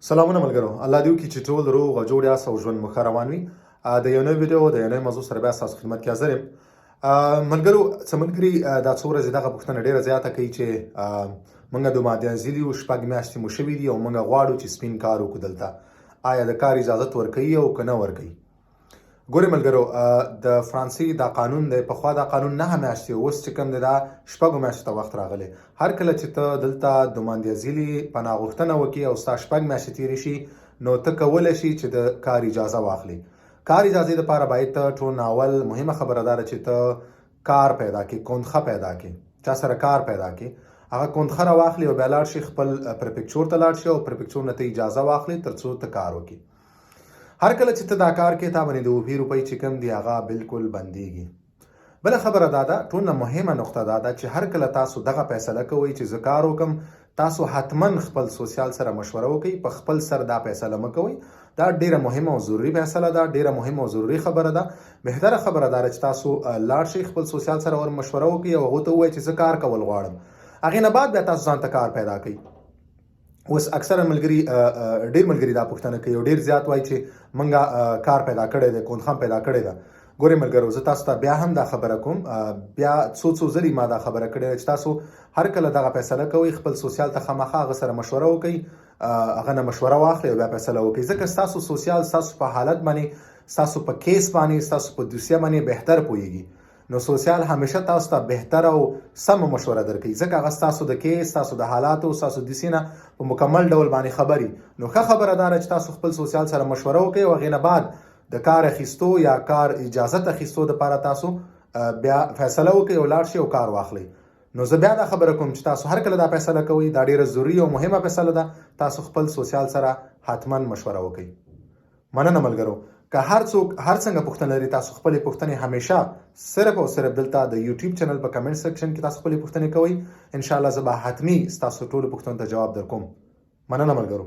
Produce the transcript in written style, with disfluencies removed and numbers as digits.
سلامونه ملګرو، الله دې وکړي چې ټول روغ او جوړ یاست او ژوند مو ښه روان وي. د یو نوی ویډیو د یو نوی موضوع سره بیا ستاسو خدمت کې حاضر یم. ملګرو، څه ملګري دا څو ورځې دغه پوښتنه ډېره زیاته کوي چې موږ د مادیانزیل یو 6 میاشتې مو شوي دي او موږ غواړو چې سپین کار وکړو دلته. آیا د کار اجازت ورکوي او که نه ورکوي؟ ګورئ ملګرو، د فرانسې دا قانون دی، پخوا دا قانون 9 میاشتې، اوس چې کوم دی دا 6 میاشتو ته وخت راغلی. هر کله چې ته دلته د مادیانزیلي پناه غوښتنه وکړې او ستا 6 میاشتې تېرې شي، نو ته کولی شي چې د کار اجازه واخلي. کار اجازې دپاره باید ته ټول اول مهمه خبره دا ده چې ته کار پیدا کړې، کندخه پیدا کړې، چا سره کار پیدا کړې، هغه کندخه راواخلي او بیا لاړ شي خپل پرفکچور ته لاړ شي او پرفکچور نه ته اجازه واخلي تر څو ته کار وکړي. هر کله چې ته دا کار کوې، تا باندې د 20 روپۍ چې کوم دي هغه بالکل بندېږي. بله خبره دا ده، ټول نه مهمه نقطه دا ده چې هر کله تاسو دغه فیصله کوئ چې زه کار وکړم، تاسو حتما خپل سوسیال سره مشوره وکړئ. په خپل سر دا فیصله مه کوئ. دا ډیره مهمه او ضروري فیصله ده، ډیره مهمه او ضروري خبره ده. بهتره خبره دا چې تاسو لاړ شئ خپل سوسیال سره ور مشوره وکړئ او هغه ته ووایئ چې زه کار کول غواړم. هغې نه بعد بیا تاسو ځان ته کار پیدا کړئ. اوس اکثره ملګري، ډیر ملګري دا پوښتنه کوي او ډیر زیات وایي چې موږ کار پیدا کړی دی، کندخه پیدا کړې ده. ګورئ ملګرو، زه تاسو ته بیا هم دا خبره کوم، بیا څو ځلې ما دا خبره کړې ده چې تاسو هر کله دغه فیصله کوئ، خپل سوسیال ته خامخا هغه سره مشوره وکړئ، هغه نه مشوره واخلئ او بیا فیصله وکړئ. ځکه ستاسو سوسیال ستاسو په حالت باندې، ستاسو په کیس باندې، ستاسو په دوسیه باندې بهتر پوهیږي. نو سوسیال همیشه تاسو ته بهتر او سم مشوره درکوي، ځکه هغه ستاسو د کیس، ستاسو د حالاتو، ستاسو د دوسیې نه په مکمل ډول باندې خبري. نو ښه خبره دا ده چې تاسو خپل سوسیال سره مشوره وکړئ او هغې نه بعد د کار اخیستو یا کار اجازت اخیستو دپاره تاسو بیا فیصله وکړئ او لاړ شئ او کار واخلئ. نو زه بیا دا خبره کوم چې تاسو هر کله دا فیصله کوئ، دا ډیره ضروري او مهمه فیصله ده، تاسو خپل سوسیال سره حتما مشوره وکړئ. مننه ملګرو. که هر څوک هر څنګه پوښتنه لري، تاسو خپلې پوښتنې همیشه صرف او صرف دلته د یوټیوب چینل په کمنټ سیکشن کې تاسو خپلې پوښتنې کوئ. انشاءالله زه به حتمي ستاسو ټولو پوښتنو ته جواب درکوم. مننه ملګرو.